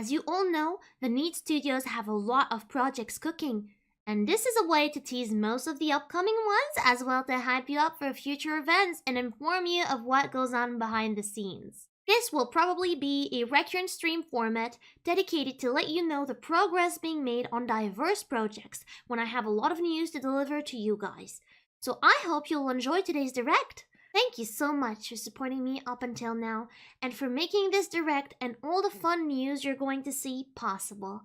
As you all know, the NEET studios have a lot of projects cooking, and this is a way to tease most of the upcoming ones as well to hype you up for future events and inform you of what goes on behind the scenes. This will probably be a recurrent stream format dedicated to let you know the progress being made on diverse projects when I have a lot of news to deliver to you guys. So I hope you'll enjoy today's direct. Thank you so much for supporting me up until now and for making this direct and all the fun news you're going to see possible.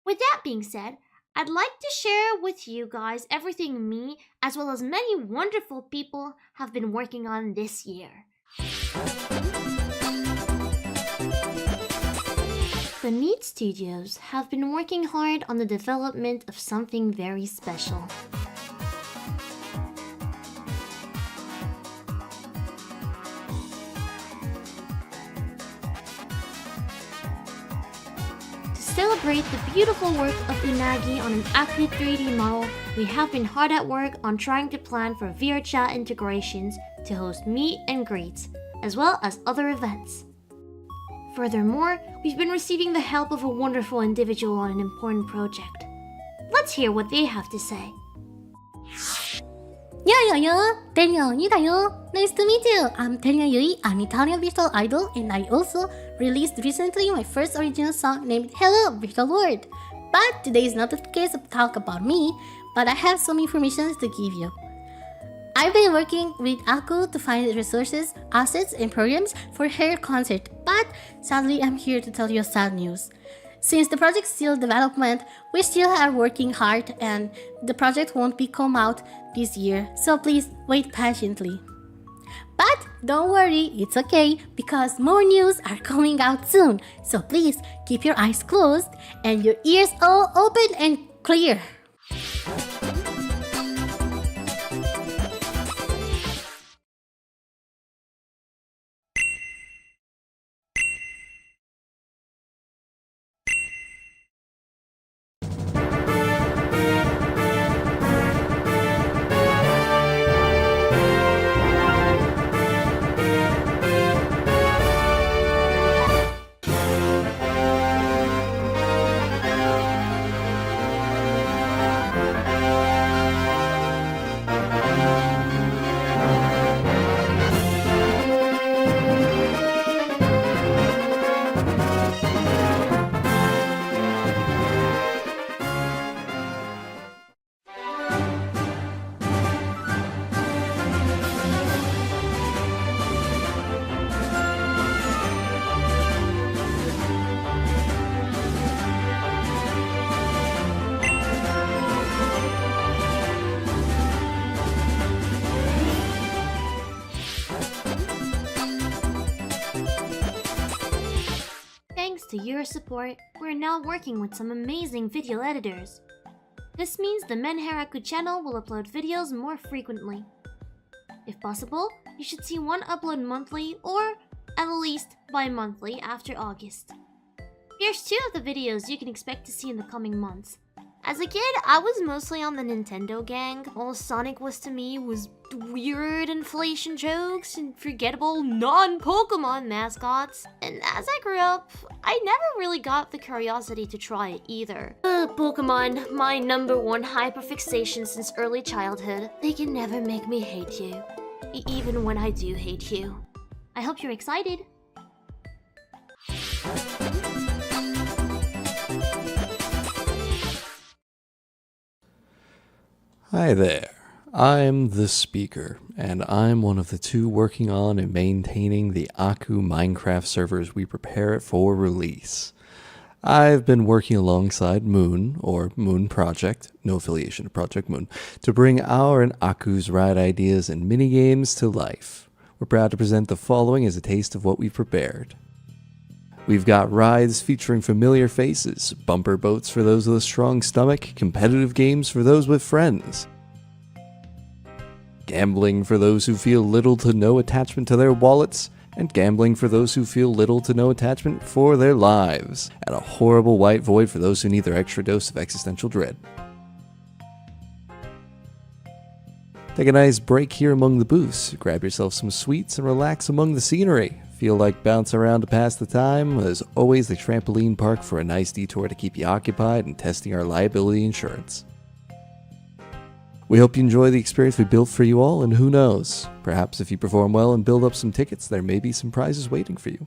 With that being said, I'd like to share with you guys everything me as well as many wonderful people have been working on this year. The NEET studios have been working hard on the development of something very special. To celebrate the beautiful work of Unagi on an AkuNEET 3D model, we have been hard at work on trying to plan for VR chat integrations to host meet and greets, as well as other events. Furthermore, we've been receiving the help of a wonderful individual on an important project. Let's hear what they have to say. NEETendo. Nice to meet you. I'm Tenya Yui. I'm Italian virtual idol, and I also released recently my first original song named Hello Virtual World. But today is not the case of talk about me, but I have some information to give you. I've been working with Aku to find resources, assets, and programs for her concert, but sadly I'm here to tell you sad news. Since the project's still development, we still are working hard and the project won't be come out this year, so please wait patiently. But don't worry, it's okay because more news are coming out soon, so please keep your eyes closed and your ears all open and clear. Thanks to your support, we're now working with some amazing video editors. This means the Menheraku channel will upload videos more frequently. If possible, you should see one upload monthly or at least bi-monthly after August. Here's 2 of the videos you can expect to see in the coming months. As a kid, I was mostly on the Nintendo gang. All Sonic was to me was weird inflation jokes and forgettable non-Pokemon mascots. And as I grew up, I never really got the curiosity to try it either. Pokemon, my #1 hyperfixation since early childhood. They can never make me hate you. Even when I do hate you. I hope you're excited. Hi there, I'm the speaker, and I'm one of the 2 working on and maintaining the Aku Minecraft servers we prepare it for release. I've been working alongside Moon, or Moon Project, no affiliation to Project Moon, to bring our and Aku's ride ideas and minigames to life. We're proud to present the following as a taste of what we've prepared. We've got rides featuring familiar faces, bumper boats for those with a strong stomach, competitive games for those with friends, gambling for those who feel little to no attachment to their wallets, and gambling for those who feel little to no attachment for their lives, and a horrible white void for those who need their extra dose of existential dread. Take a nice break here among the booths, grab yourself some sweets and relax among the scenery. Feel like bouncing around to pass the time? There's always the trampoline park for a nice detour to keep you occupied and testing our liability insurance. We hope you enjoy the experience we built for you all, and who knows, perhaps if you perform well and build up some tickets, there may be some prizes waiting for you.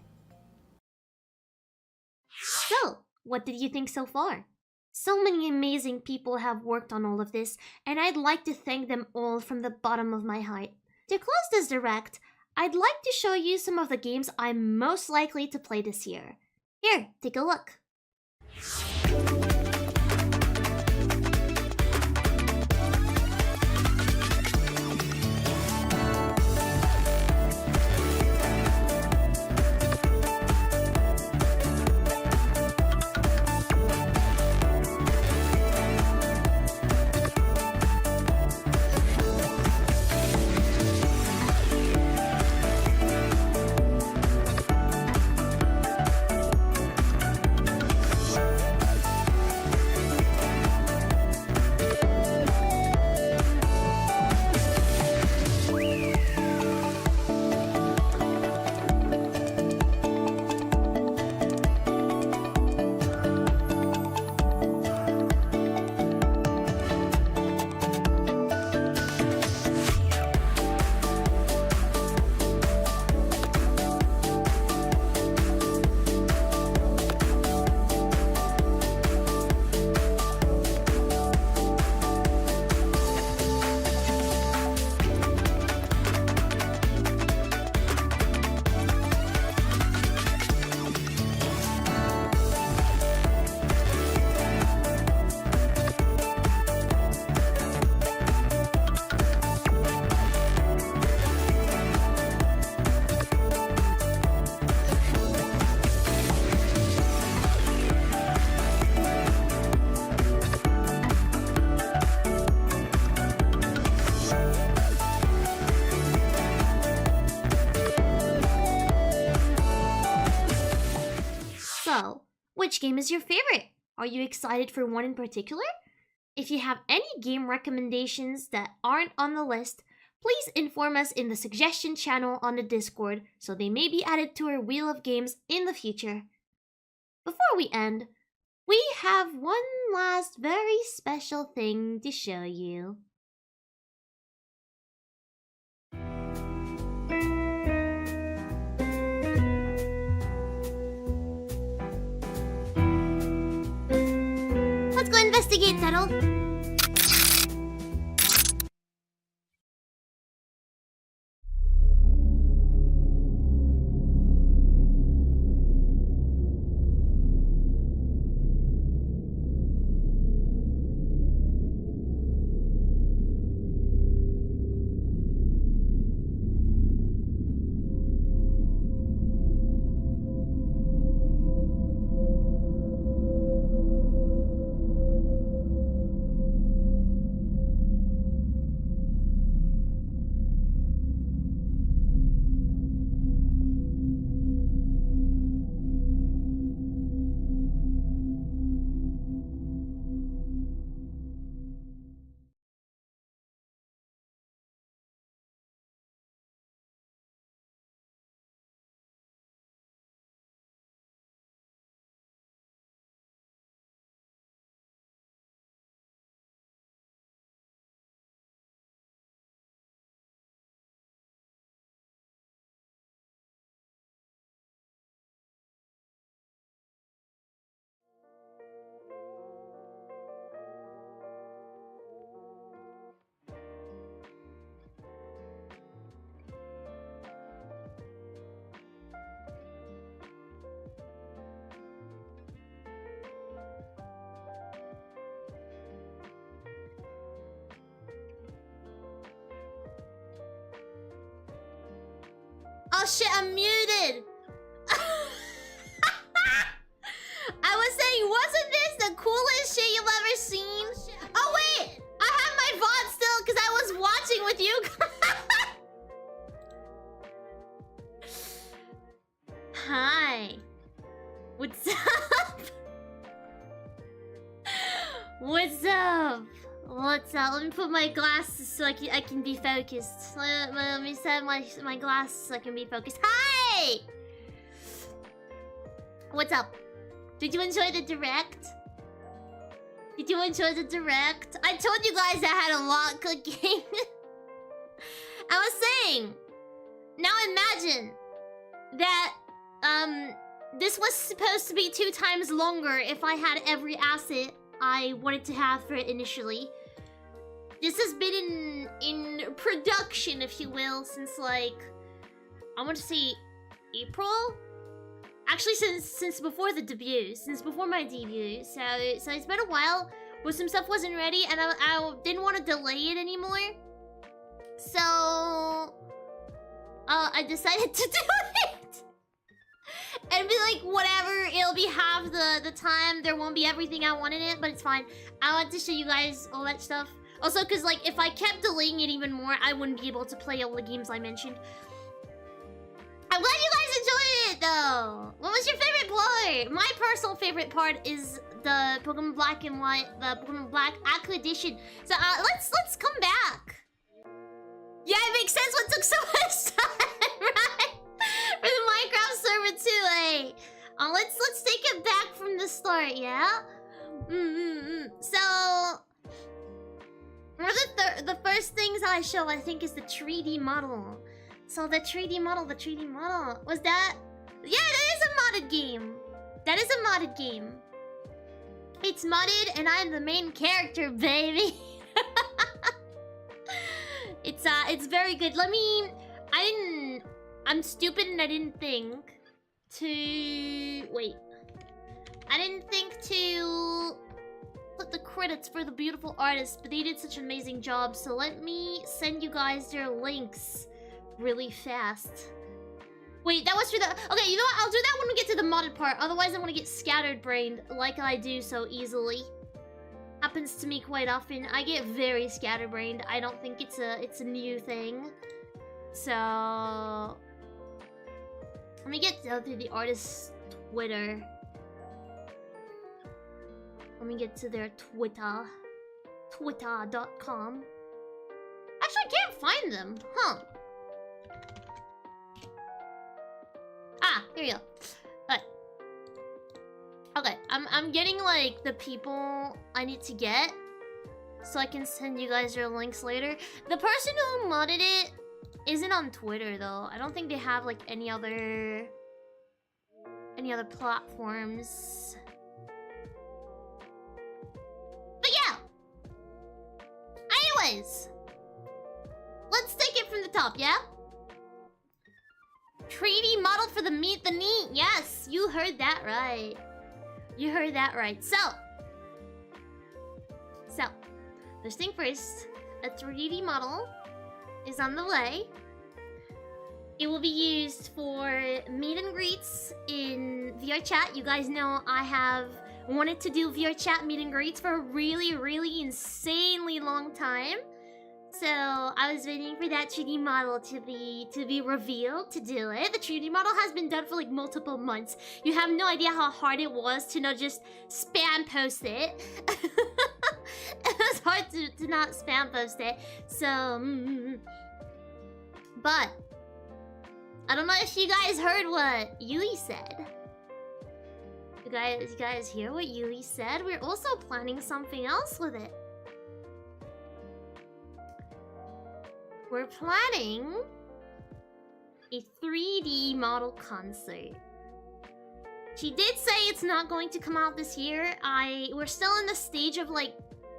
So, what did you think so far? So many amazing people have worked on all of this, and I'd like to thank them all from the bottom of my heart. To close this direct, I'd like to show you some of the games I'm most likely to play this year. Here, take a look. So, which game is your favorite? Are you excited for one in particular? If you have any game recommendations that aren't on the list, please inform us in the suggestion channel on the Discord so they may be added to our wheel of games in the future. Before we end, we have one last very special thing to show you. Let's go investigate, Settle. Oh shit, I'm muted! I was saying, wasn't this the coolest shit you've ever seen? Oh wait! I have my VOD still because I was watching with you. Hi. What's up? What's up? What's up? Let me put my glasses so I can be focused. Let me set my glasses so I can be focused. Hi! What's up? Did you enjoy the direct? Did you enjoy the direct? I told you guys I had a lot cooking. I was saying, now imagine that this was supposed to be 2 times longer if I had every asset I wanted to have for it initially. This has been in production, if you will, since like I want to say April. Actually, since before the debut, since before my debut. So it's been a while where some stuff wasn't ready, and I didn't want to delay it anymore. So I decided to do it and be like, whatever. It'll be half the time. There won't be everything I want in it, but it's fine. I want to show you guys all that stuff. Also, because like if I kept delaying it even more, I wouldn't be able to play all the games I mentioned. I'm glad you guys enjoyed it, though. What was your favorite part? My personal favorite part is the Pokemon Black and White, the Pokemon Black Aqua Edition. So let's come back. Yeah, it makes sense what took so much time, right? For the Minecraft server too, eh? Let's take it back from the start, yeah. So one of the first things I show, I think, is the 3D model. So the 3D model was that? Yeah, that is a modded game. That is a modded game. It's modded, and I'm the main character, baby. It's very good. I'm stupid and I didn't think to wait. I didn't think to put the credits for the beautiful artists, but they did such an amazing job. So let me send you guys their links really fast. Wait, that was for the... Okay, you know what? I'll do that when we get to the modded part. Otherwise, I'm gonna get scattered-brained like I do so easily. Happens to me quite often. I get very scatterbrained. I don't think it's a new thing. So... Let me get down to the artist's Twitter. Let me get to their Twitter. Twitter.com. Actually, I can't find them. Huh. Ah, here we go. Okay. Okay, I'm getting like the people I need to get, so I can send you guys their links later. The person who modded it isn't on Twitter though. I don't think they have like any other platforms. But yeah. Anyways, let's take it from the top, yeah? 3D model for the Meet the NEET. Yes, you heard that right. You heard that right. So, first thing first, a 3D model is on the way. It will be used for meet and greets in VR chat. You guys know I have wanted to do VR chat meet and greets for a really, really insanely long time. So I was waiting for that 3D model to be revealed to do it. The 3D model has been done for like multiple months. You have no idea how hard it was to not just spam post it. It was hard to not spam post it. So, but I don't know if you guys heard what Yui said. You guys hear what Yui said? We're also planning something else with it. We're planning a 3D model concert. She did say it's not going to come out this year. We're still in the stage of like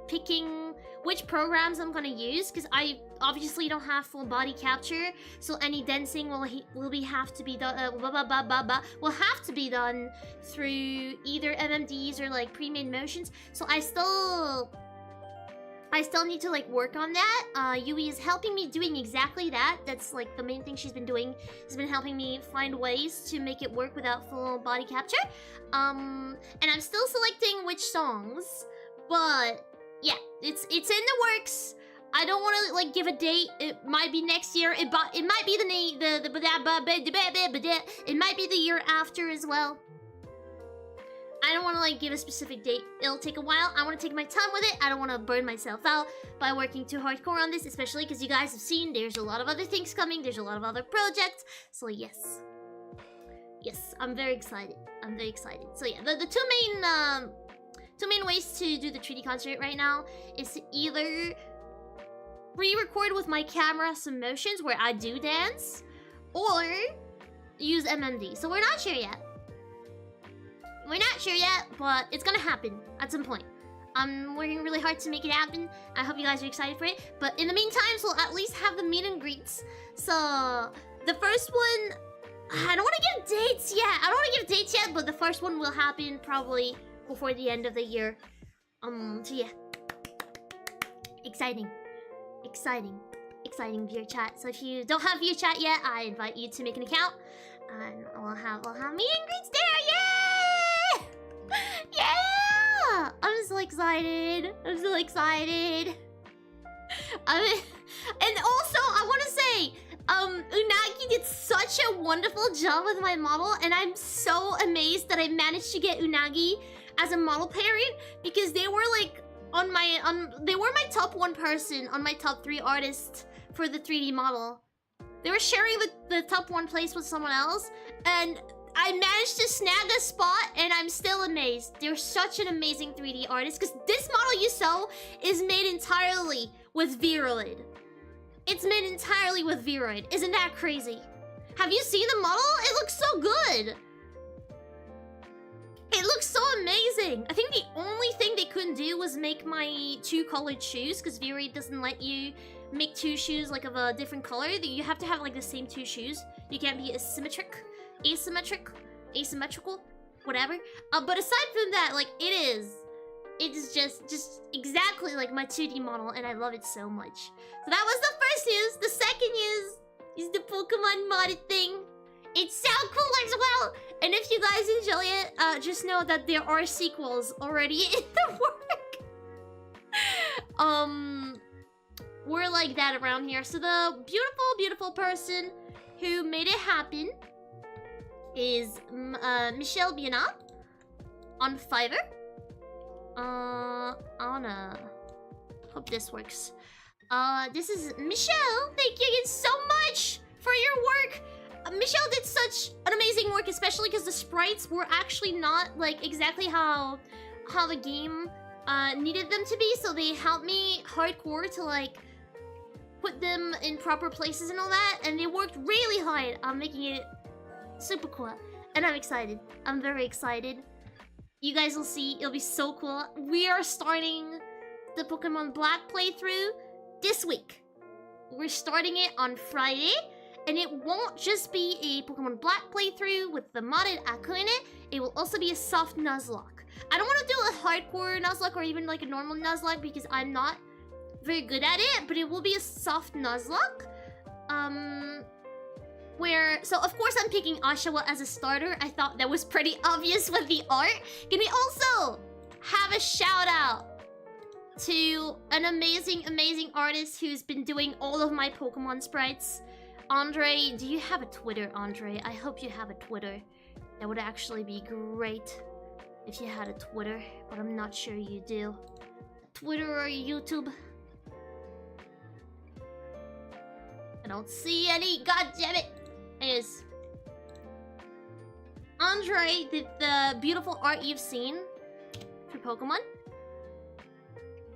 picking which programs I'm gonna use, because I obviously don't have full body capture, so any dancing will have to be done through either MMDs or like pre-made motions. So I still need to like work on that. Yui is helping me doing exactly that. That's like the main thing she's been doing. Has been helping me find ways to make it work without full body capture. And I'm still selecting which songs, but yeah, it's in the works. I don't want to like give a date. It might be next year. It might be it might be the year after as well. I don't want to like give a specific date. It'll take a while. I want to take my time with it. I don't want to burn myself out by working too hardcore on this, especially because you guys have seen there's a lot of other things coming. There's a lot of other projects. So yes. Yes, I'm very excited. I'm very excited. So yeah, the two main ways to do the 3D concert right now is to either re-record with my camera some motions where I do dance, or use MMD. So we're not sure yet. We're not sure yet, but it's gonna happen at some point. I'm working really hard to make it happen. I hope you guys are excited for it. But in the meantime, we'll at least have the meet and greets. So the first one, I don't want to give dates yet. But the first one will happen probably before the end of the year. So yeah, exciting viewer chat. So if you don't have viewer chat yet, I invite you to make an account, and we'll have meet and greets there. Yay! Yeah! I'm so excited. And also, I want to say, Unagi did such a wonderful job with my model, and I'm so amazed that I managed to get Unagi as a model parent, because they were like they were my top 1 person on my top 3 artists for the 3D model. They were sharing the top 1 place with someone else, and I managed to snag a spot, and I'm still amazed. They're such an amazing 3D artist, because this model you saw is made entirely with Viroid. It's made entirely with Viroid. Isn't that crazy? Have you seen the model? It looks so good. It looks so amazing. I think the only thing they couldn't do was make my 2 colored shoes, because Viroid doesn't let you make 2 shoes like of a different color. You have to have like the same 2 shoes. You can't be asymmetrical, whatever. But aside from that, like it's just exactly like my 2D model, and I love it so much. So that was the first news. The second news is the Pokemon modded thing. It's so cool as well. And if you guys enjoy it, just know that there are sequels already in the work. We're like that around here. So the beautiful person who made it happen is Michelle Bienat on Fiverr. I wanna hope this works. This is Michelle. Thank you again so much for your work. Michelle did such an amazing work, especially because the sprites were actually not like exactly how the game needed them to be. So they helped me hardcore to like put them in proper places and all that, and they worked really hard on making it super cool. And I'm excited. I'm very excited. You guys will see. It'll be so cool. We are starting the Pokemon Black playthrough this week. We're starting it on Friday. And it won't just be a Pokemon Black playthrough with the modded AkuNEET. It will also be a soft Nuzlocke. I don't want to do a hardcore Nuzlocke or even like a normal Nuzlocke because I'm not very good at it. But it will be a soft Nuzlocke. So of course I'm picking Oshawa as a starter. I thought that was pretty obvious with the art. Can we also have a shout out to an amazing artist who's been doing all of my Pokemon sprites? Andre, do you have a Twitter, Andre? I hope you have a Twitter. That would actually be great if you had a Twitter, but I'm not sure you do. Twitter or YouTube? I don't see any. God damn it! Anyways, Andre did the beautiful art you've seen for Pokemon.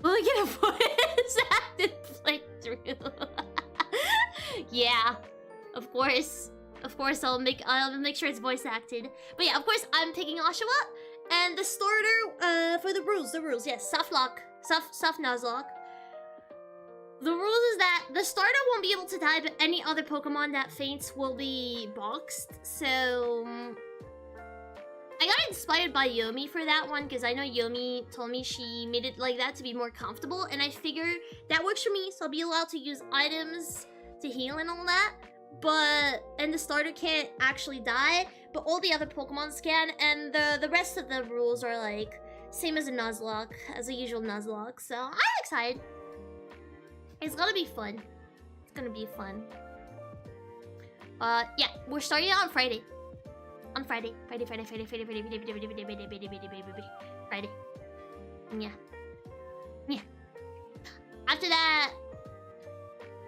Look at a voice acted playthrough. Yeah, of course I'll make sure it's voice acted. But yeah, of course I'm picking Oshawa, and the starter for the rules, yes, soft Nuzlocke. The rules is that the starter won't be able to die, but any other Pokemon that faints will be boxed. So I got inspired by Yomi for that one because I know Yomi told me she made it like that to be more comfortable, and I figure that works for me, so I'll be allowed to use items to heal and all that. And the starter can't actually die, but all the other Pokemons can, and the rest of the rules are like same as a Nuzlocke, as a usual Nuzlocke. So I'm excited. It's gonna be fun. It's gonna be fun. Yeah, we're starting on Friday. On Friday. Friday. Yeah. After that,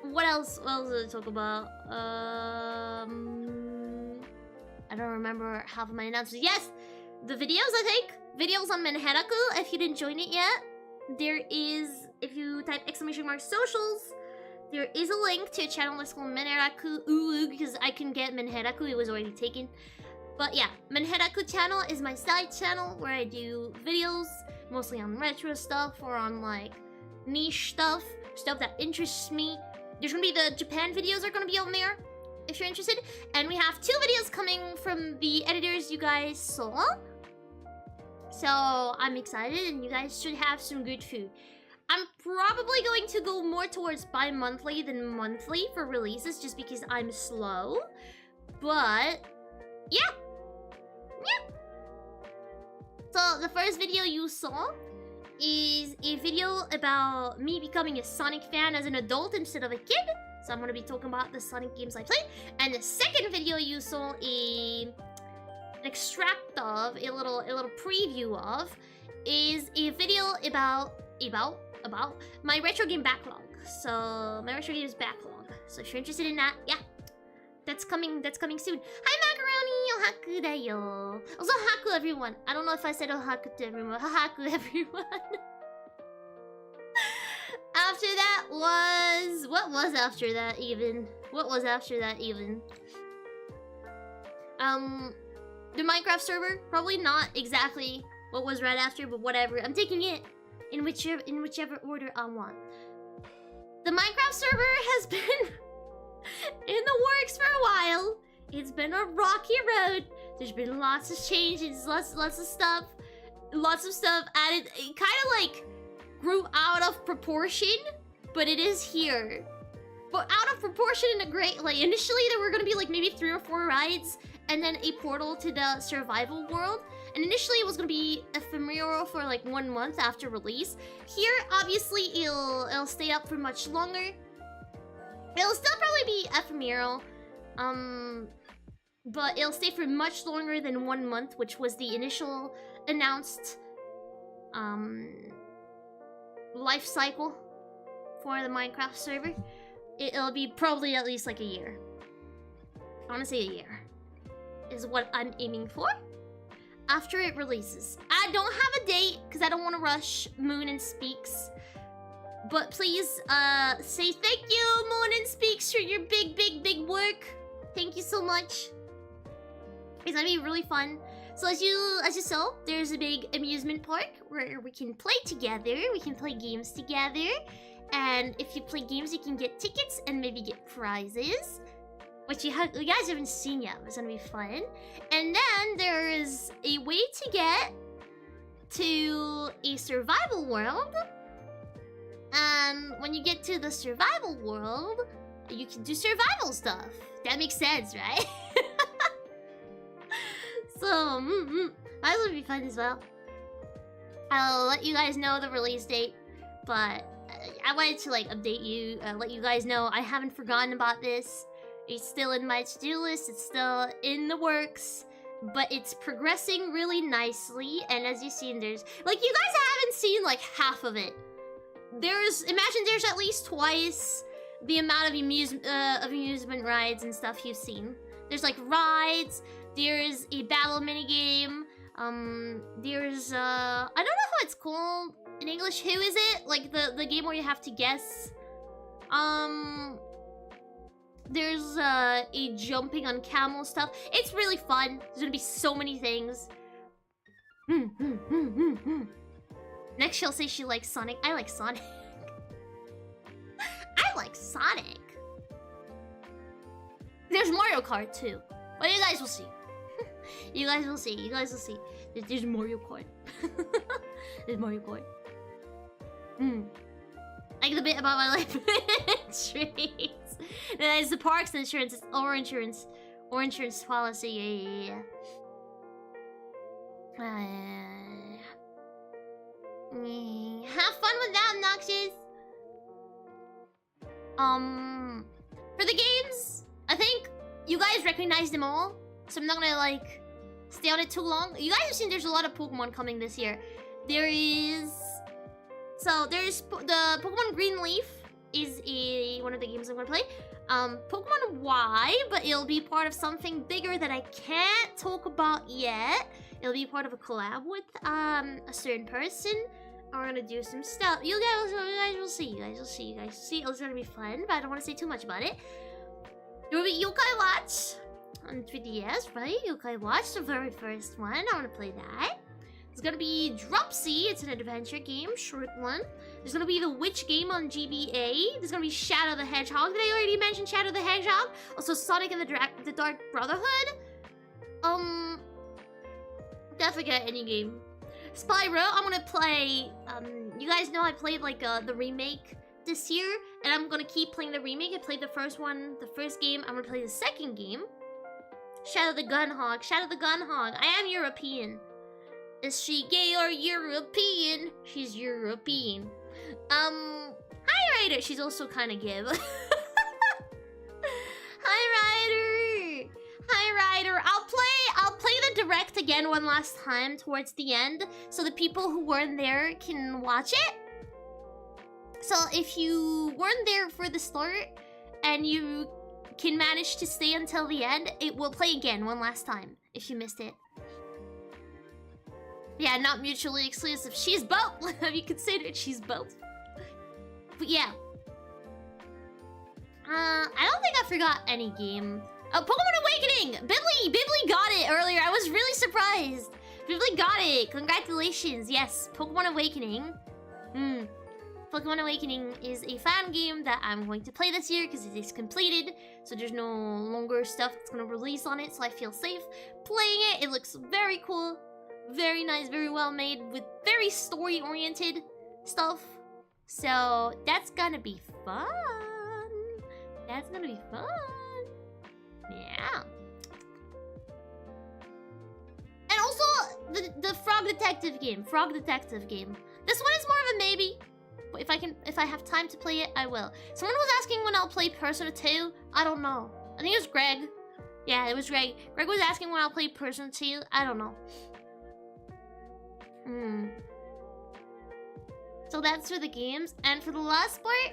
what else did I talk about? I don't remember half of my announcements. Yes, the videos, I think. Videos on Manhattan. If you didn't join it yet, there is, if you type !mark socials, there is a link to a channel that's called Manhattan because I couldn't get Manhattan, it was already taken. But yeah, Manhattan channel is my side channel where I do videos, mostly on retro stuff or on like niche stuff that interests me. There's gonna be the Japan videos are gonna be on there, if you're interested. And we have 2 videos coming from the editors you guys saw. So I'm excited and you guys should have some good food. I'm probably going to go more towards bi-monthly than monthly for releases just because I'm slow. But yeah. So the first video you saw is a video about me becoming a Sonic fan as an adult instead of a kid. So I'm gonna be talking about the Sonic games I played. And the second video you saw an extract of, a little preview of, is a video about my retro game backlog. So my retro games backlog. So if you're interested in that, yeah. That's coming soon. Hi Macaroni, ohaku da yo. Also haku everyone. I don't know if I said ohaku to everyone. Haku everyone. After that was... What was after that even? The Minecraft server? Probably not exactly what was right after, but whatever. I'm taking it in whichever order I want. The Minecraft server has been in the works for a while. It's been a rocky road. There's been lots of changes, lots of stuff added. It kind of like grew out of proportion, but it is here. But out of proportion in a great way. Initially, there were gonna be like maybe 3 or 4 rides, and then a portal to the survival world. And initially, it was gonna be ephemeral for like 1 month after release. Here, obviously, it'll stay up for much longer. It'll still probably be ephemeral, but it'll stay for much longer than 1 month, which was the initial announced life cycle for the Minecraft server. It'll be probably at least like a year. I want to say a year is what I'm aiming for after it releases. I don't have a date because I don't want to rush Moon and Speaks. But please say thank you, Moon and Speaks, for your big work. Thank you so much. It's gonna be really fun. So as you saw, there's a big amusement park where we can play together. We can play games together. And if you play games, you can get tickets and maybe get prizes, which you guys haven't seen yet. It's gonna be fun. And then there is a way to get to a survival world. And when you get to the survival world, you can do survival stuff. That makes sense, right? So, might as well be fun as well. I'll let you guys know the release date, but I wanted to like update you, let you guys know I haven't forgotten about this. It's still in my to-do list, it's still in the works, but it's progressing really nicely. And as you've seen, there's like, you guys haven't seen like half of it. Imagine there's at least twice the amount of amusement rides and stuff you've seen. There's like rides, there's a battle minigame, there's I don't know how it's called in English. Who is it? Like the game where you have to guess. There's a jumping on camel stuff. It's really fun. There's gonna be so many things. Next she'll say she likes Sonic. I like Sonic. I like Sonic. There's Mario Kart too. But you guys will see. You guys will see. There's Mario Kart. There's Mario Kart. Like the bit about my life insurance. There's the parks insurance, it's our insurance. Or insurance policy, yeah. Have fun with that, Noxious. For the games, I think you guys recognize them all, so I'm not gonna like stay on it too long. You guys have seen there's a lot of Pokemon coming this year. There's the Pokemon Green Leaf is one of the games I'm gonna play. Pokemon Y, but it'll be part of something bigger that I can't talk about yet. It'll be part of a collab with a certain person. We're gonna do some stuff. You guys will see. You guys will see. It's gonna be fun, but I don't want to say too much about it. There will be Yokai Watch on 3DS, right? Yokai Watch, the very first one. I want to play that. There's gonna be Dropsy. It's an adventure game, short one. There's gonna be the Witch game on GBA. There's gonna be Shadow the Hedgehog. Did I already mention Shadow the Hedgehog? Also Sonic and the Dark Brotherhood. Can't forget any game. Spyro, I'm gonna play. You guys know I played like the remake this year, and I'm gonna keep playing the remake. I played the first one, the first game. I'm gonna play the second game. Shadow the Gunhog. Shadow the Gunhog. I am European. Is she gay or European? She's European. Hi Ryder. She's also kind of gay. Hi Ryder. Hi Ryder. I'll play the direct again one last time towards the end, so the people who weren't there can watch it. So if you weren't there for the start and you can manage to stay until the end, it will play again one last time if you missed it. Yeah, not mutually exclusive. She's both. Have you considered she's both? But yeah. I don't think I forgot any game. Oh, Pokemon Awakening! Bibli got it earlier. I was really surprised. Bibli got it. Congratulations. Yes, Pokemon Awakening. Pokemon Awakening is a fan game that I'm going to play this year because it is completed. So there's no longer stuff that's going to release on it, so I feel safe playing it. It looks very cool. Very nice, very well made, with very story-oriented stuff. So that's gonna be fun. That's gonna be fun. Yeah. And also the Frog Detective game. Frog Detective game. This one is more of a maybe. But if I have time to play it, I will. Someone was asking when I'll play Persona 2. I don't know. I think it was Greg. Yeah, it was Greg. Greg was asking when I'll play Persona 2. I don't know. So that's for the games. And for the last part,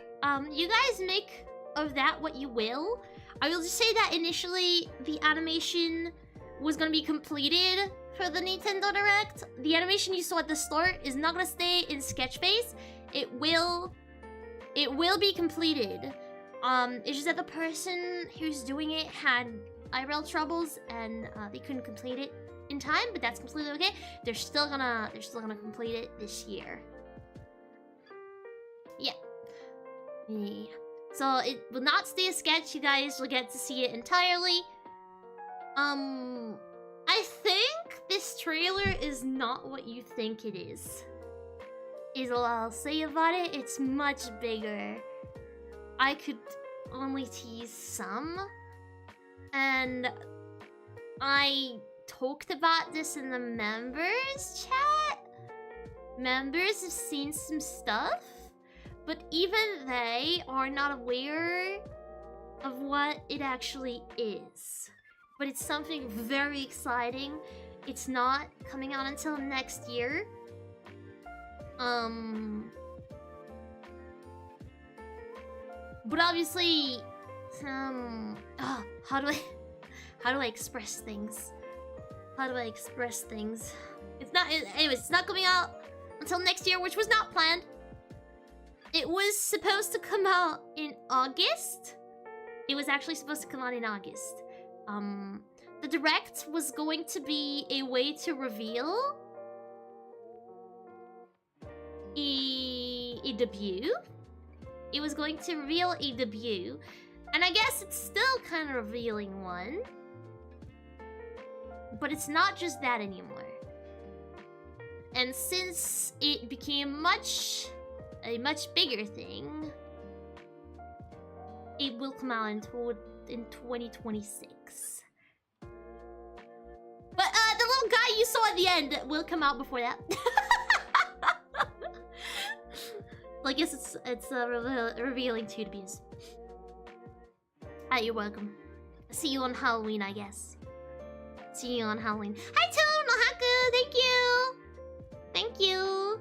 you guys make of that what you will. I will just say that initially the animation was gonna be completed for the NEETendo Direct. The animation you saw at the start is not gonna stay in Sketchface. It will be completed. It's just that the person who's doing it had IRL troubles and they couldn't complete it in time, but that's completely okay. They're still gonna complete it this year. Yeah. So it will not stay a sketch. You guys will get to see it entirely. I think this trailer is not what you think it is all I'll say about it. It's much bigger. I could only tease some, and I talked about this in the members chat. Members have seen some stuff, but even they are not aware of what it actually is. But it's something very exciting. It's not coming out until next year. But obviously, how do I express things? How do I express things? Anyways, it's not coming out until next year, which was not planned. It was supposed to come out in August. It was actually supposed to come out in August. The Direct was going to be a way to reveal a debut. It was going to reveal a debut, and I guess it's still kind of revealing one. But it's not just that anymore. And since it became a much bigger thing, it will come out in 2026. But the little guy you saw at the end will come out before that. Well, I guess it's revealing two debuts. You're welcome. See you on Halloween, I guess. See you on Halloween. Hi, Toon Ohaku! Thank you! Thank you!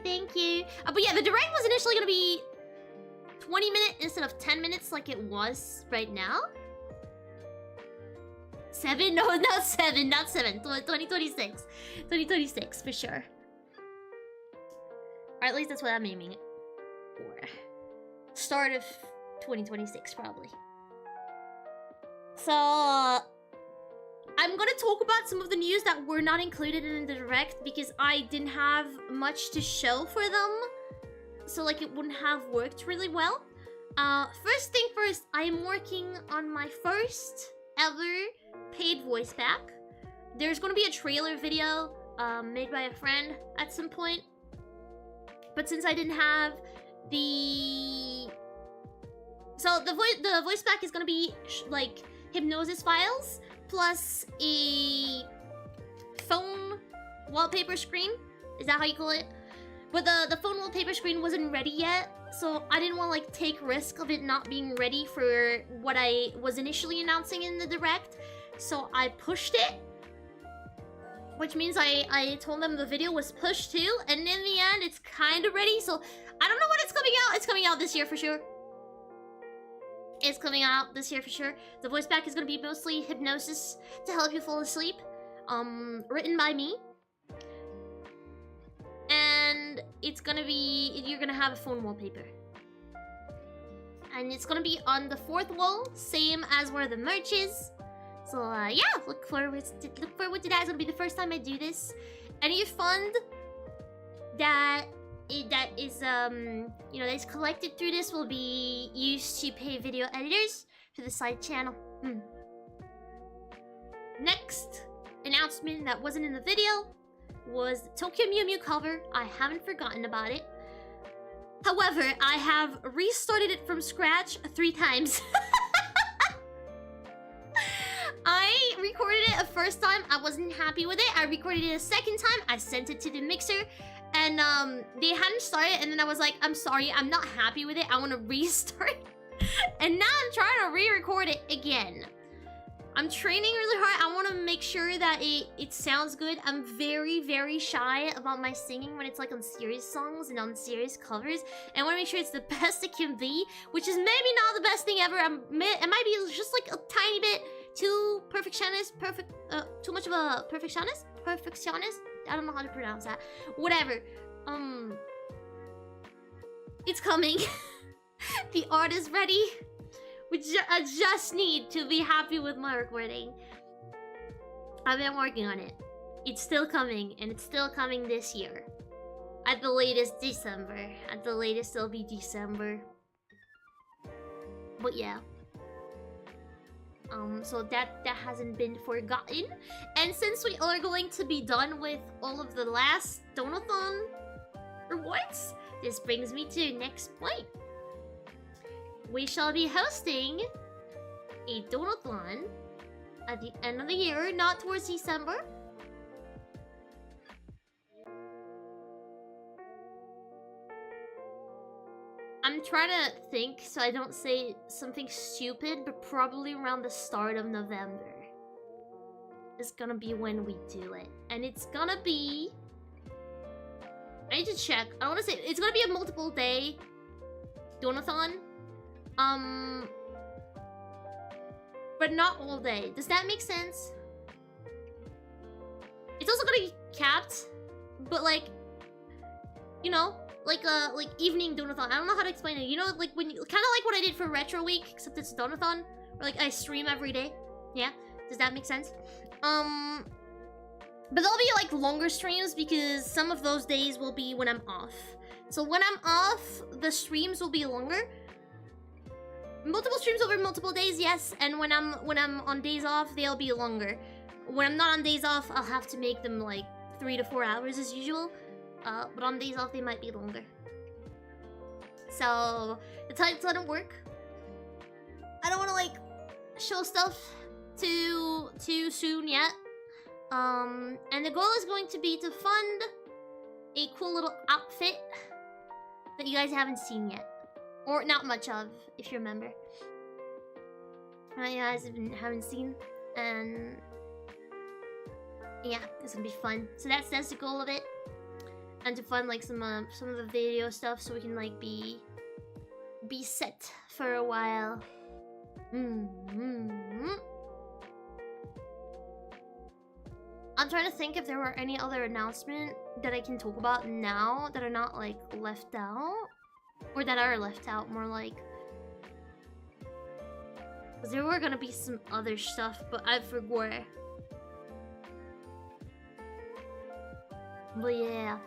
Thank you! But yeah, the Direct was initially gonna be 20 minutes instead of 10 minutes like it was right now. 7? No, not 7, not 7. 2026. 2026 for sure. Or at least that's what I'm aiming it for. Start of 2026 probably. So I'm gonna talk about some of the news that were not included in the direct because I didn't have much to show for them. So like it wouldn't have worked really well. First thing first, I am working on my first ever paid voice pack. There's gonna be a trailer video made by a friend at some point. But since I didn't have the... So the voice pack is gonna be like hypnosis files plus a phone wallpaper screen. Is that how you call it? But the phone wallpaper screen wasn't ready yet, so I didn't want to like take risk of it not being ready for what I was initially announcing in the direct. So I pushed it, which means I told them the video was pushed too, and in the end it's kind of ready. So I don't know when it's coming out. It's coming out this year for sure. It's coming out this year for sure. The voice pack is gonna be mostly hypnosis to help you fall asleep. Written by me. And it's gonna be, you're gonna have a phone wallpaper. And it's gonna be on the 4th wall, same as where the merch is. So yeah, look forward to that. It's gonna be the first time I do this. Any fund that is you know, that is collected through this will be used to pay video editors for the side channel. Next announcement that wasn't in the video was the Tokyo Mew Mew cover. I haven't forgotten about it. However, I have restarted it from scratch 3 times. I recorded it a first time, I wasn't happy with it. I recorded it a second time, I sent it to the mixer, and they hadn't started, and then I was like, I'm sorry, I'm not happy with it, I want to restart. And now I'm trying to re-record it again. I'm training really hard. I want to make sure that it sounds good. I'm very, very shy about my singing when it's like on serious songs and on serious covers. And I want to make sure it's the best it can be, which is maybe not the best thing ever. It might be just like a tiny bit too perfectionist, too much of a perfectionist? Perfectionist? I don't know how to pronounce that. Whatever. It's coming. The art is ready. I just need to be happy with my recording. I've been working on it. It's still coming, and it's still coming this year. At the latest, December. At the latest, it'll be December. But yeah. So that hasn't been forgotten. And since we are going to be done with all of the last Donathon rewards, this brings me to the next point. We shall be hosting a Donathon at the end of the year, not towards December. I'm trying to think so I don't say something stupid, but probably around the start of November is gonna be when we do it. And it's gonna be... I need to check. I want to say it's gonna be a multiple day Donathon. But not all day. Does that make sense? It's also gonna be capped, but like, you know, like evening Donathon. I don't know how to explain it. You know, like when you kind of like what I did for Retro Week, except it's Donathon, or like I stream every day. Yeah, does that make sense? But there'll be like longer streams because some of those days will be when I'm off. So when I'm off, the streams will be longer. Multiple streams over multiple days, yes, and when I'm on days off, they'll be longer. When I'm not on days off, I'll have to make them like 3 to 4 hours as usual. But on days off, they might be longer. So the times doesn't work. I don't want to like show stuff too soon yet. And the goal is going to be to fund a cool little outfit that you guys haven't seen yet. Or not much of, if you remember. You guys haven't seen. And yeah, it's gonna be fun. So that's the goal of it. And to fund like some of the video stuff so we can like be be set for a while. I'm trying to think if there were any other announcement that I can talk about now that are not like left out, or that are left out more like. Because there were gonna be some other stuff, but I forgot. But yeah.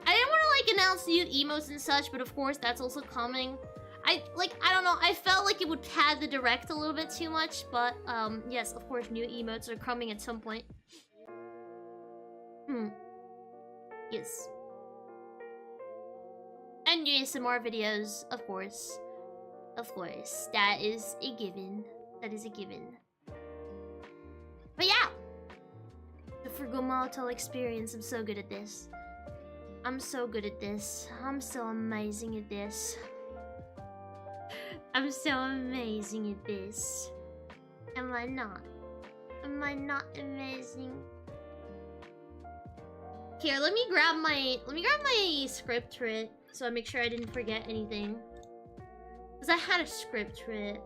I didn't want to like announce new emotes and such, but of course that's also coming. I don't know, I felt like it would pad the direct a little bit too much, but yes, of course new emotes are coming at some point. Yes. And new ASMR videos, of course. Of course, that is a given. That is a given. But yeah! The Frugomoto experience, I'm so good at this. I'm so good at this. I'm so amazing at this. I'm so amazing at this. Am I not? Am I not amazing? Here, let me grab my script writ so I make sure I didn't forget anything. Cause I had a script writ.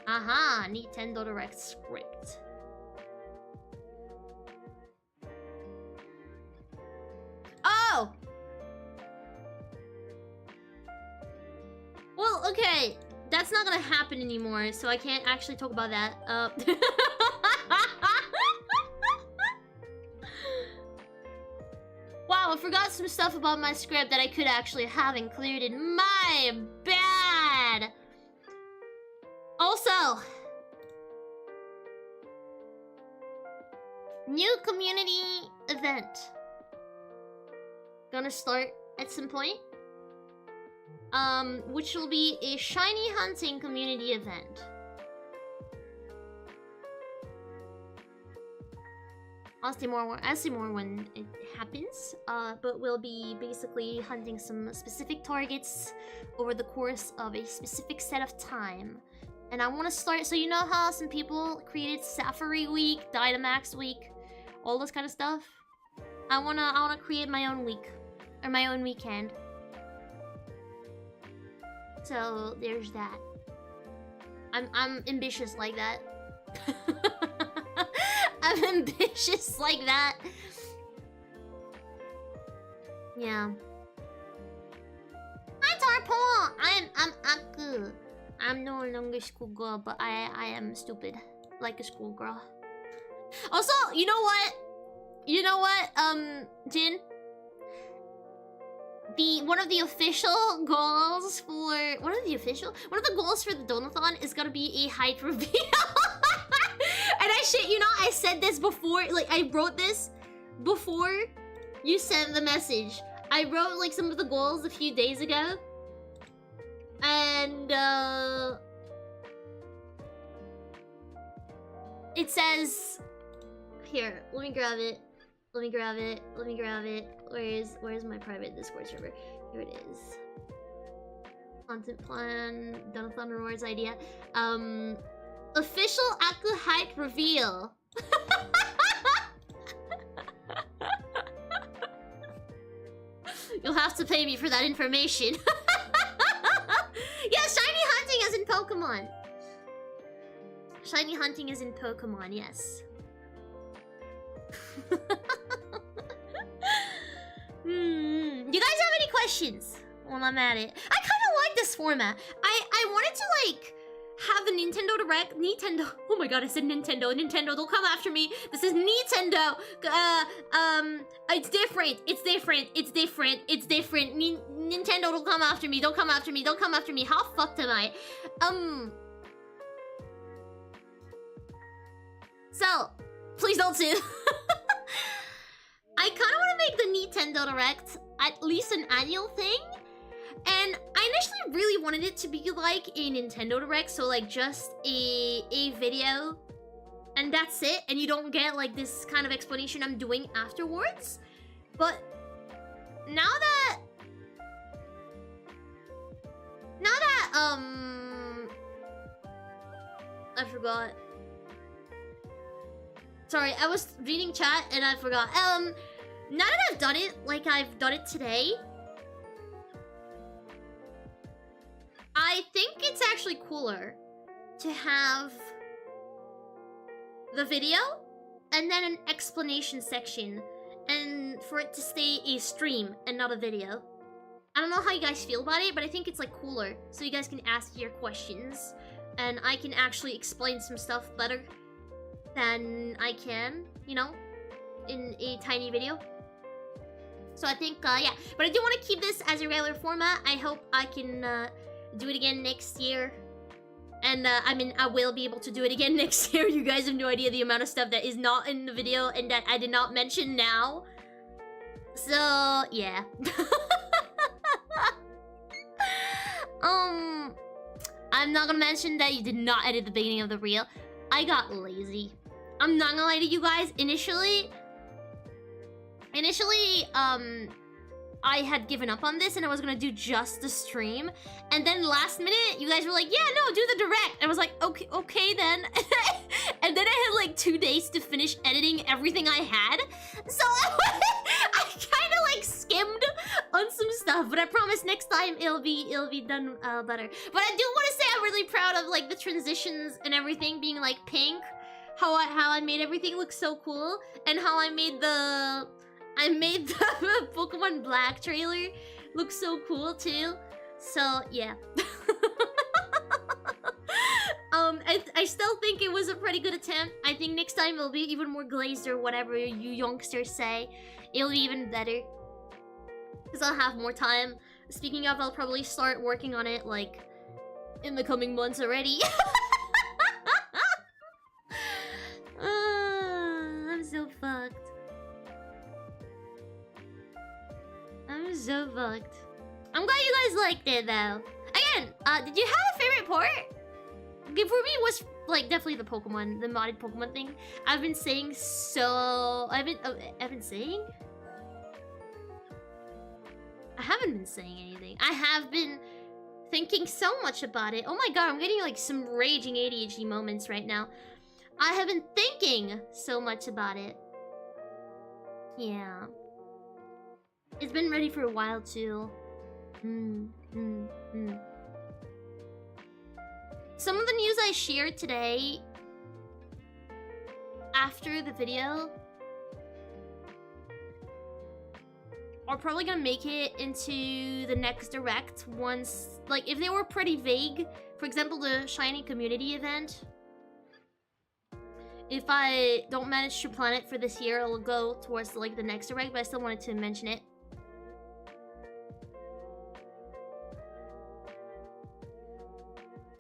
Aha, NEETendo Direct script. Oh! Well, okay. That's not gonna happen anymore, so I can't actually talk about that. Wow, I forgot some stuff about my script that I could actually have included. My bad! Also, new community event. Gonna start at some point. Which will be a shiny hunting community event. I'll see more when it happens. But we'll be basically hunting some specific targets over the course of a specific set of time. And I want to start, so you know how some people created Safari Week, Dynamax Week, all this kind of stuff? I wanna create my own week. Or my own weekend. So there's that. I'm ambitious like that. I'm ambitious like that. Yeah. Hi Tarpaul! I'm Aku. I'm no longer schoolgirl, but I am stupid. Like a schoolgirl. Also, you know what? You know what, Jin? One of the goals for the Donathon is gonna be a height reveal. And I shit you not, I said this before, like I wrote this before you sent the message. I wrote like some of the goals a few days ago. And it says here, let me grab it. Where's my private Discord server? Here it is. Content plan, Donathon rewards idea. Official Aku height reveal. You'll have to pay me for that information. Yeah, shiny hunting is in Pokemon. Shiny hunting is in Pokemon, yes. You guys have any questions while I'm at it? I kind of like this format. I wanted to like have a Nintendo Direct. NEETendo. Oh my god, I said Nintendo. Nintendo, don't come after me. This is NEETendo. It's different. It's different. It's different. It's different. Nintendo, don't come after me. Don't come after me. Don't come after me. How fucked am I? So, please don't sue. I kind of want to make the NEETendo Direct at least an annual thing. And I initially really wanted it to be like a Nintendo Direct, so like just a video. And that's it, and you don't get like this kind of explanation I'm doing afterwards. But now that I forgot. Sorry, I was reading chat and I forgot. Now that I've done it, like I've done it today, I think it's actually cooler to have the video and then an explanation section, and for it to stay a stream and not a video. I don't know how you guys feel about it, but I think it's like cooler, so you guys can ask your questions and I can actually explain some stuff better than I can, you know, in a tiny video. So I think, yeah, but I do want to keep this as a regular format. I hope I can do it again next year. And I mean, I will be able to do it again next year. You guys have no idea the amount of stuff that is not in the video and that I did not mention now. So, yeah. I'm not gonna mention that you did not edit the beginning of the reel. I got lazy. I'm not gonna lie to you guys. Initially, I had given up on this and I was gonna do just the stream. And then last minute, you guys were like, yeah, no, do the direct. I was like, okay then. And then I had like 2 days to finish editing everything I had. So I kind of like skimmed on some stuff, but I promise next time it'll be done better. But I do want to say I'm really proud of like the transitions and everything being like pink. How I made everything look so cool, and how I made the Pokemon Black trailer look so cool too. So yeah. I still think it was a pretty good attempt. I think next time it'll be even more glazed or whatever you youngsters say. It'll be even better. Because I'll have more time. Speaking of, I'll probably start working on it like in the coming months already. I'm so fucked. I'm so fucked. I'm glad you guys liked it though. Again, did you have a favorite part? Okay, for me, it was like definitely the Pokemon, the modded Pokemon thing. I've been saying so. I've been saying. I haven't been saying anything. I have been thinking so much about it. Oh my god, I'm getting like some raging ADHD moments right now. I have been thinking so much about it. Yeah. It's been ready for a while too. Some of the news I shared today after the video are probably gonna make it into the next direct once, like if they were pretty vague. For example, the Shiny Community event. If I don't manage to plan it for this year, it'll go towards like the next direct, but I still wanted to mention it.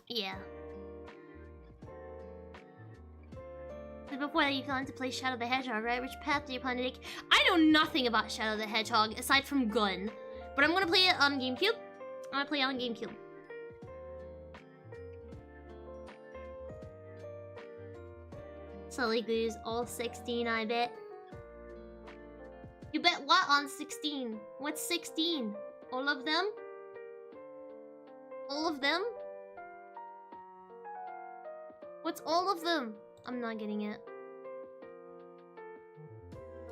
Yeah. Before that, you plan to play Shadow the Hedgehog, right? Which path do you plan to take? I know nothing about Shadow the Hedgehog aside from Gun, but I'm gonna play it on GameCube. I'm gonna play it on GameCube. Sully Goose, all 16, I bet. You bet what on 16? What's 16? All of them? All of them? What's all of them? I'm not getting it.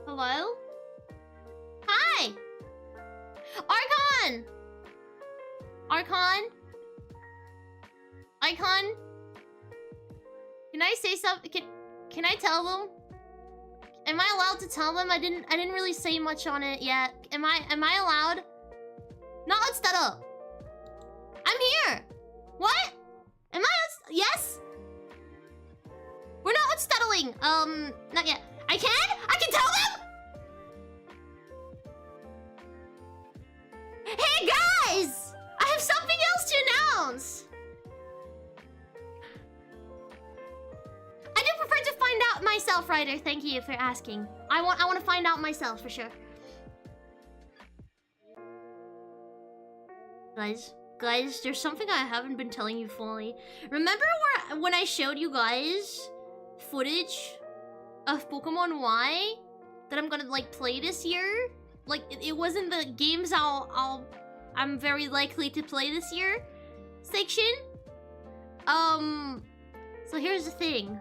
Hello? Hi! Archon! Archon? Icon? Can I say something? Can I tell them? Am I allowed to tell them? I didn't really say much on it yet. Am I allowed? Not unstuddle. I'm here. What? Am I yes? We're not unstuddling. Not yet. I can tell them? Hey guys! I have something else to announce. I do prefer to find out myself, Ryder. Thank you for asking. I want to find out myself for sure. Guys, there's something I haven't been telling you fully. Remember when I showed you guys footage of Pokemon Y that I'm gonna like play this year? Like it wasn't the games I'm very likely to play this year section. So here's the thing.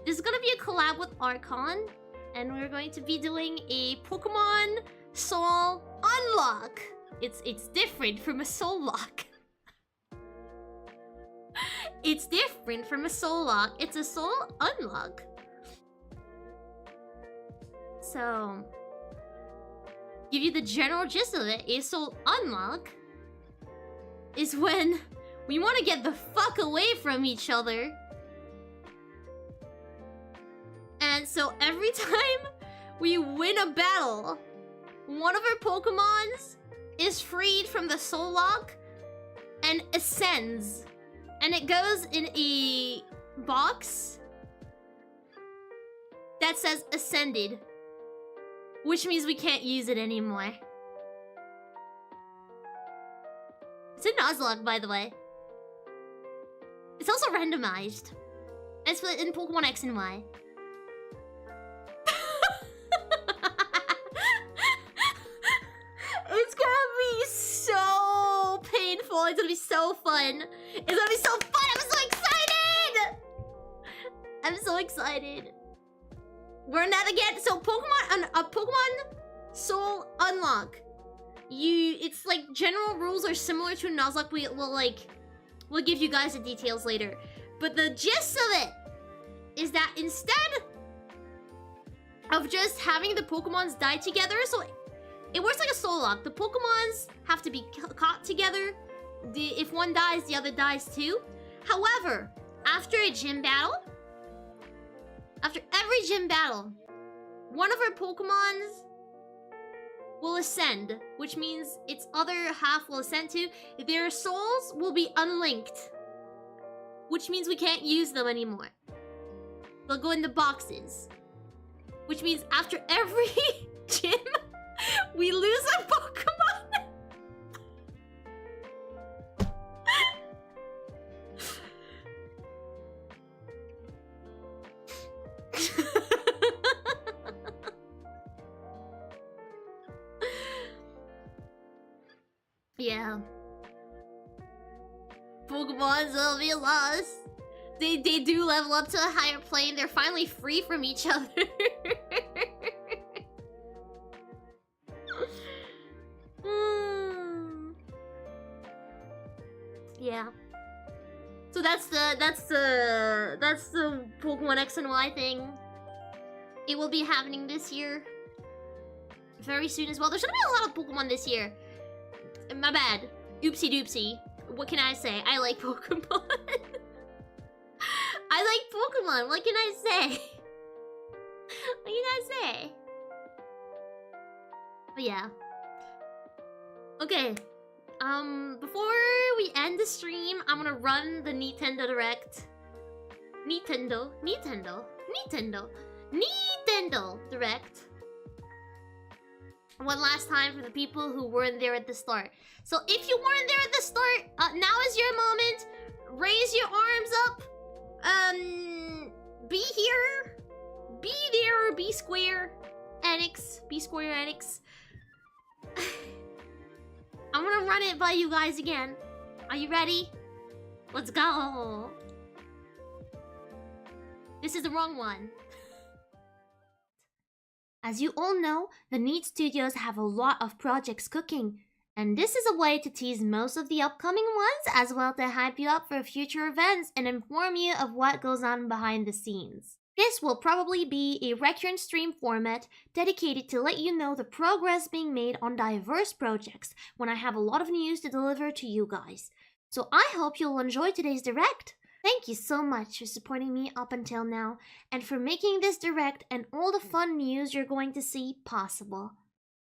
This is gonna be a collab with Archon, and we're going to be doing a Pokemon Soul Unlock It's different from a soul lock. It's different from a soul lock. It's a soul unlock. So, give you the general gist of it. A soul unlock is when we want to get the fuck away from each other. And so every time we win a battle, one of our Pokemons is freed from the soul lock and ascends. And it goes in a box that says ascended, which means we can't use it anymore. It's a Nuzlocke, by the way. It's also randomized. And it's in Pokemon X and Y. It's gonna be so painful. It's gonna be so fun. It's gonna be so fun. I'm so excited. I'm so excited. We're not again. So a Pokemon Soul Unlock. It's like general rules are similar to Nuzlocke. We'll give you guys the details later. But the gist of it is that instead of just having the Pokemons die together, so it works like a soul lock. The Pokemons have to be caught together. If one dies, the other dies too. However, after a gym battle, after every gym battle, one of our Pokemons will ascend, which means its other half will ascend too. Their souls will be unlinked, which means we can't use them anymore. They'll go in the boxes, which means after every gym, we lose a Pokemon. Yeah. Pokemons will be lost. They do level up to a higher plane. They're finally free from each other. Yeah. So that's the Pokemon X and Y thing. It will be happening this year. Very soon as well. There's gonna be a lot of Pokemon this year. My bad. Oopsie doopsie. What can I say? I like Pokemon. I like Pokemon. What can I say? What can I say? But yeah. Okay. Before we end the stream, I'm gonna run the NEETendo Direct. NEETendo Direct. One last time for the people who weren't there at the start. So if you weren't there at the start, now is your moment. Raise your arms up. Be here. Be there. Be square. Annex. Be square annex. I'm gonna run it by you guys again. Are you ready? Let's go. This is the wrong one. As you all know, the NEET Studios have a lot of projects cooking, and this is a way to tease most of the upcoming ones, as well to hype you up for future events and inform you of what goes on behind the scenes. This will probably be a recurrent stream format dedicated to let you know the progress being made on diverse projects when I have a lot of news to deliver to you guys. So I hope you'll enjoy today's direct. Thank you so much for supporting me up until now, and for making this direct and all the fun news you're going to see possible.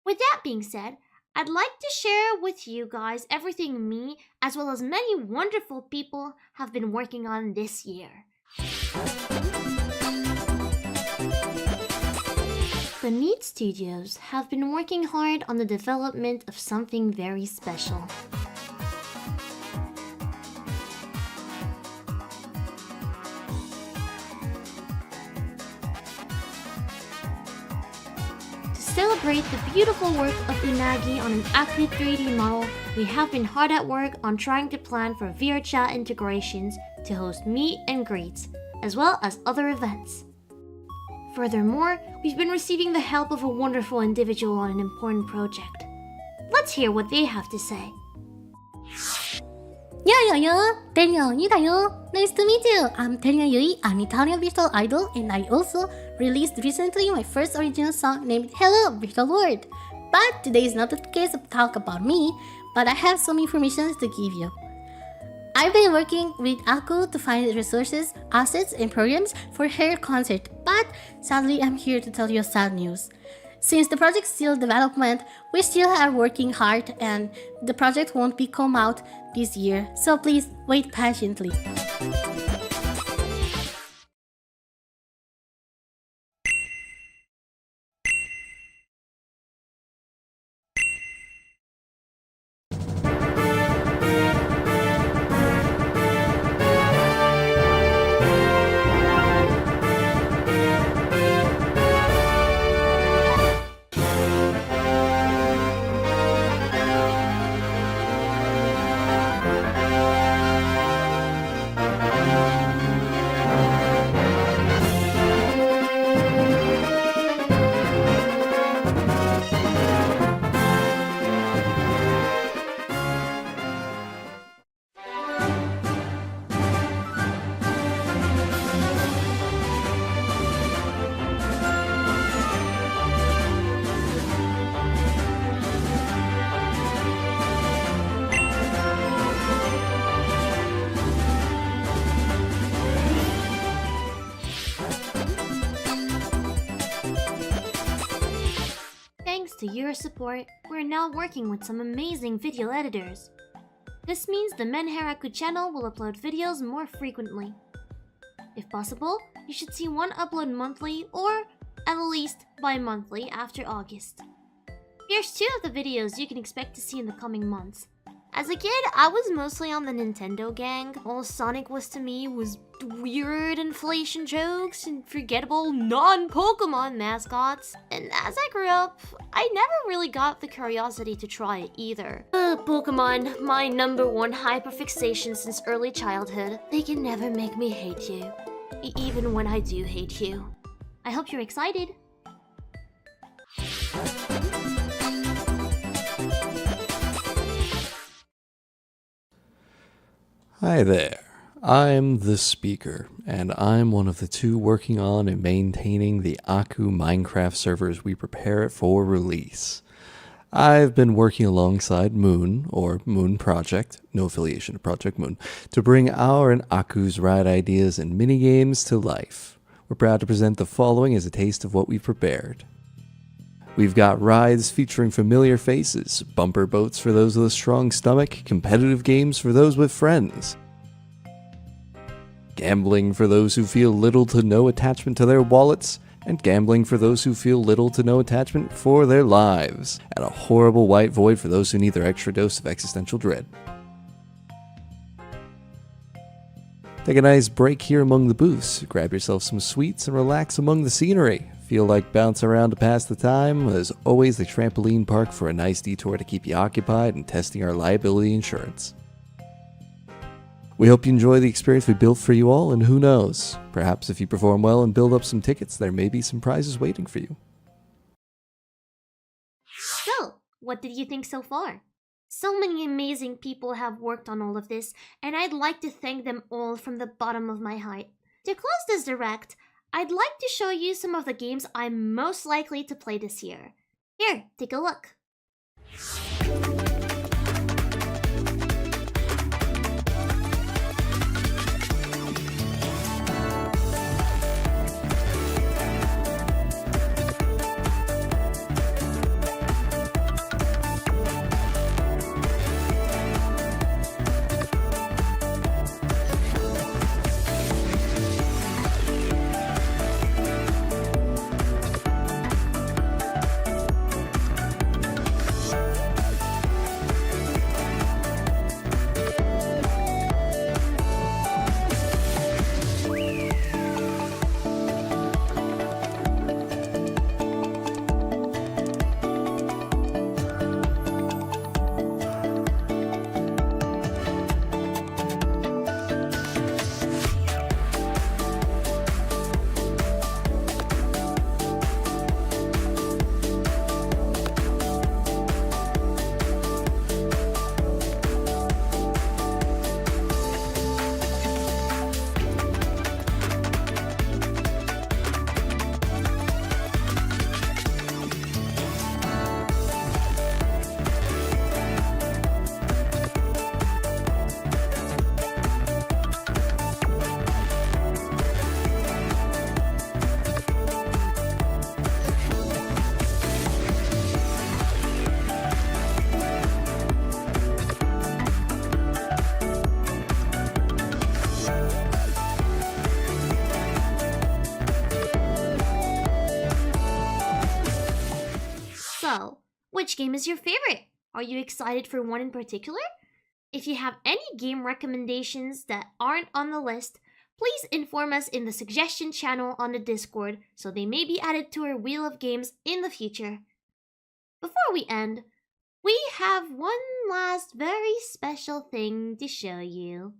With that being said, I'd like to share with you guys everything me, as well as many wonderful people, have been working on this year. The NEET Studios have been working hard on the development of something very special. To celebrate the beautiful work of Unagi on an AkuNEET 3D model, we have been hard at work on trying to plan for VRChat integrations to host meet and greets, as well as other events. Furthermore, we've been receiving the help of a wonderful individual on an important project. Let's hear what they have to say. Daniel. Nice to meet you. I'm Tenya Yui, an Italian virtual idol, and I also released recently my first original song named Hello Virtual World. But today is not the case of talk about me, but I have some information to give you. I've been working with Aku to find resources, assets, and programs for her concert, but sadly I'm here to tell you sad news. Since the project's still development, we still are working hard and the project won't be come out this year, so please wait patiently. Thanks to your support, we're now working with some amazing video editors. This means the menHeraku channel will upload videos more frequently. If possible, you should see one upload monthly or at least bi-monthly after August. Here's 2 of the videos you can expect to see in the coming months. As a kid, I was mostly on the NEETendo gang. All Sonic was to me was weird inflation jokes and forgettable non-Pokemon mascots. And as I grew up, I never really got the curiosity to try it either. Pokemon, my #1 hyperfixation since early childhood. They can never make me hate you. Even when I do hate you. I hope you're excited. Hi there, I'm the speaker, and I'm one of the 2 working on and maintaining the Aku Minecraft servers we prepare it for release. I've been working alongside Moon, or Moon Project, no affiliation to Project Moon, to bring our and Aku's ride ideas and minigames to life. We're proud to present the following as a taste of what we've prepared. We've got rides featuring familiar faces, bumper boats for those with a strong stomach, competitive games for those with friends, gambling for those who feel little to no attachment to their wallets, and gambling for those who feel little to no attachment for their lives, and a horrible white void for those who need their extra dose of existential dread. Take a nice break here among the booths, grab yourself some sweets, and relax among the scenery. Feel like bouncing around to pass the time? There's always the trampoline park for a nice detour to keep you occupied and testing our liability insurance. We hope you enjoy the experience we built for you all, and who knows, perhaps if you perform well and build up some tickets, there may be some prizes waiting for you. So, what did you think so far? So many amazing people have worked on all of this, and I'd like to thank them all from the bottom of my heart. To close this direct, I'd like to show you some of the games I'm most likely to play this year. Here, take a look. which game is your favorite? Are you excited for one in particular? If you have any game recommendations that aren't on the list, please inform us in the suggestion channel on the Discord so they may be added to our wheel of games in the future. Before we end, we have one last very special thing to show you.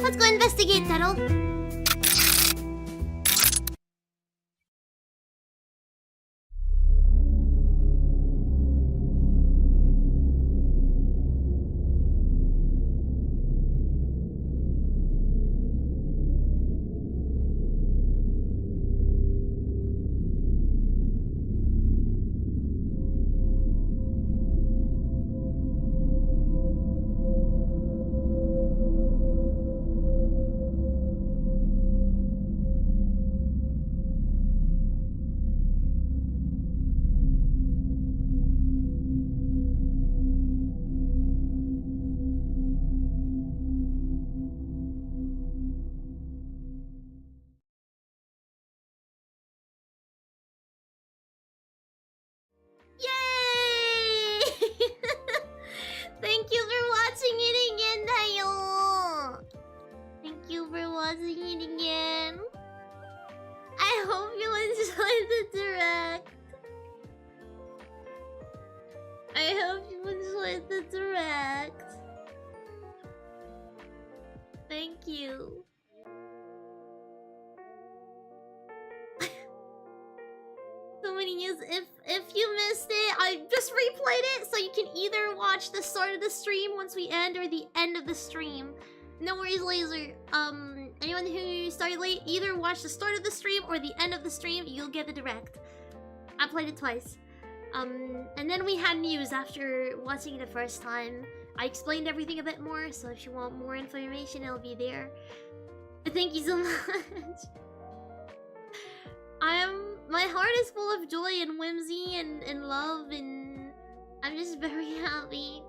Let's go investigate, Tuttle. Yay! Thank you for watching it again, Tayo. Thank you for watching it again. I hope you enjoyed the direct. I hope you enjoyed the direct. Thank you. So many news. If you missed it, I just replayed it so you can either watch the start of the stream once we end or the end of the stream. No worries, Laser. Anyone who started late, either watch the start of the stream or the end of the stream, you'll get the direct. I played it twice. And then we had news after watching it the first time. I explained everything a bit more, so if you want more information, it'll be there. But thank you so much. My heart is full of joy and whimsy and love, and I'm just very happy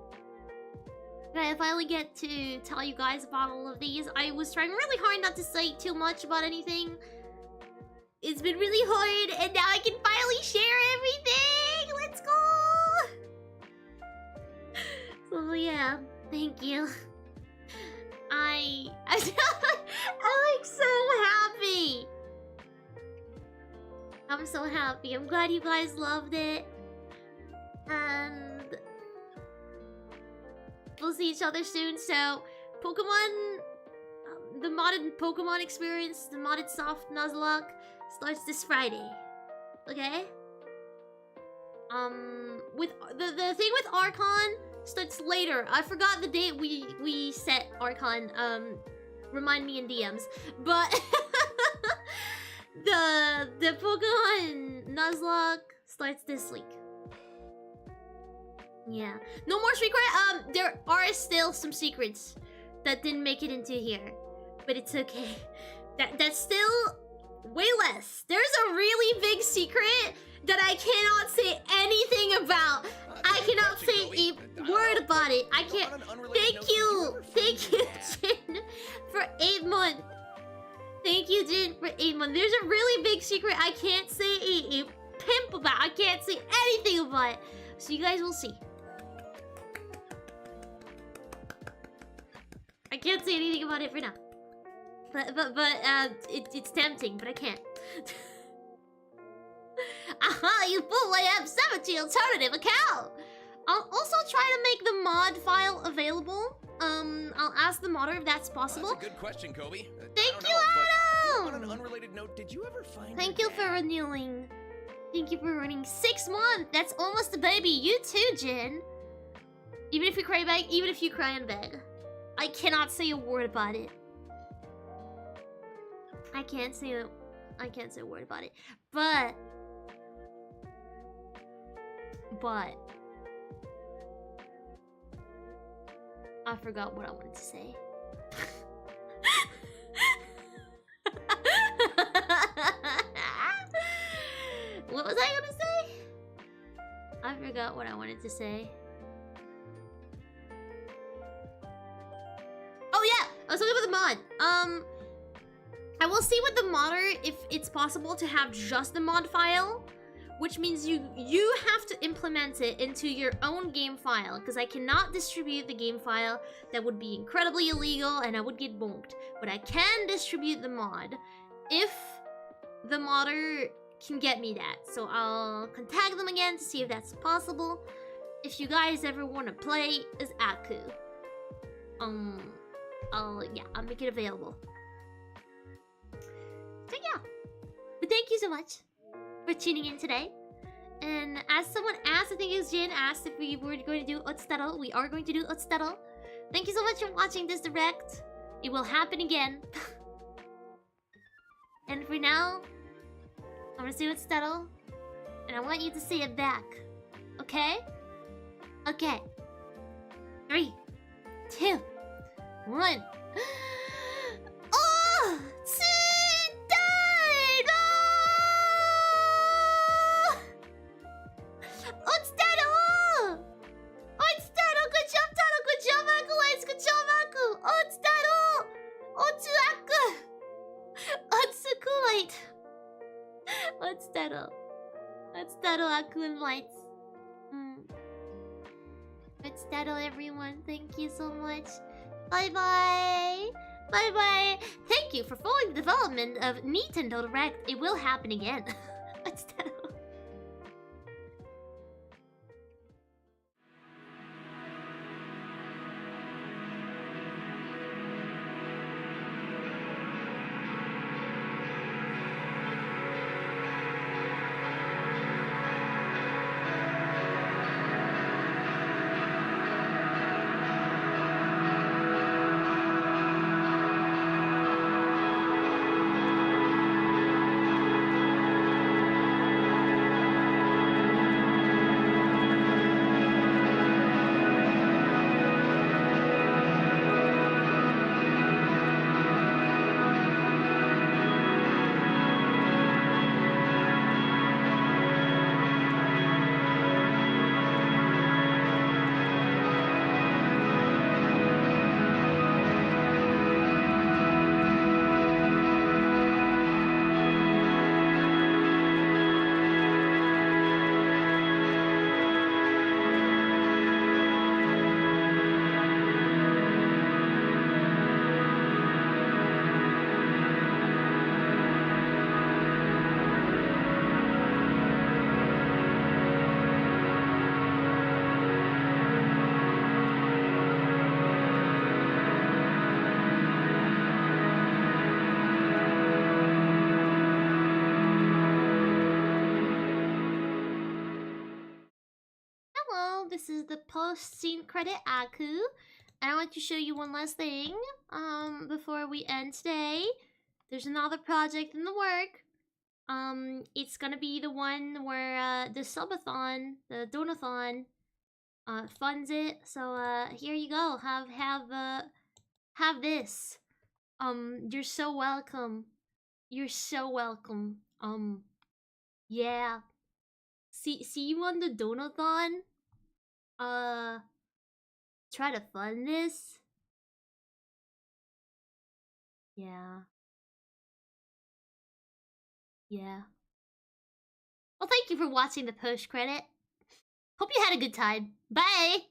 that I finally get to tell you guys about all of these. I was trying really hard not to say too much about anything. It's been really hard, and now I can finally share everything! Let's go! So yeah, thank you. I'm like so happy! I'm so happy. I'm glad you guys loved it. And we'll see each other soon. So, Pokemon, the modded Pokemon experience, the modded soft Nuzlocke starts this Friday. Okay? With the thing with Archon starts later. I forgot the date we set Archon. Remind me in DMs. But the Pokemon Nuzlocke starts this week. Yeah. No more secret. There are still some secrets that didn't make it into here, but it's okay. That's still way less. There's a really big secret that I cannot say anything about. I cannot say a word about it. I can't. Thank you, Jin, for 8 months. Thank you, Jin, for 8 months. There's a really big secret I can't say a pimp about. I can't say anything about it. So you guys will see. I can't say anything about it for now. But it's tempting, but I can't. Aha, you fool! I have CementTea alternative account. I'll also try to make the mod file available. I'll ask the modder if that's possible. That's a good question, Kobe. Thank you, Adam! On an unrelated note, did you ever find Thank you for renewing. Thank you for running 6 months. That's almost a baby. You too, Jin. Even if you cry back, even if you cry in bed, I cannot say a word about it. I can't say a word about it. But I forgot what I wanted to say. What was I gonna say? I forgot what I wanted to say. I will see with the modder if it's possible to have just the mod file, which means you have to implement it into your own game file, because I cannot distribute the game file. That would be incredibly illegal and I would get bonked. But I can distribute the mod if the modder can get me that. So I'll contact them again to see if that's possible. If you guys ever want to play as Aku, I'll make it available. So yeah, but thank you so much for tuning in today. And as someone asked, I think it was Jin asked if we were going to do Otstaro. We are going to do Otstaro. Thank you so much for watching this direct. It will happen again. And for now, I'm gonna say Otstaro, and I want you to say it back. Okay? Okay. 3, 2, 1. Oh! Good job, Taro! Good job, Akulytes! Good job, Aku! Otstaro! Otsukulite! Otstaro, Aku and Lights. Otstaro, everyone. Thank you so much. Bye-bye! Bye-bye! Thank you for following the development of NEETendo Direct. It will happen again. Otstaro. This is the post-scene credit Aku. And I want to show you one last thing before we end today. There's another project in the work. It's gonna be the one where the subathon, the donathon, funds it. So here you go. Have this. You're so welcome. You're so welcome. Yeah. See you on the donathon. Try to fund this. Yeah. Yeah. Well, thank you for watching the post credit. Hope you had a good time. Bye!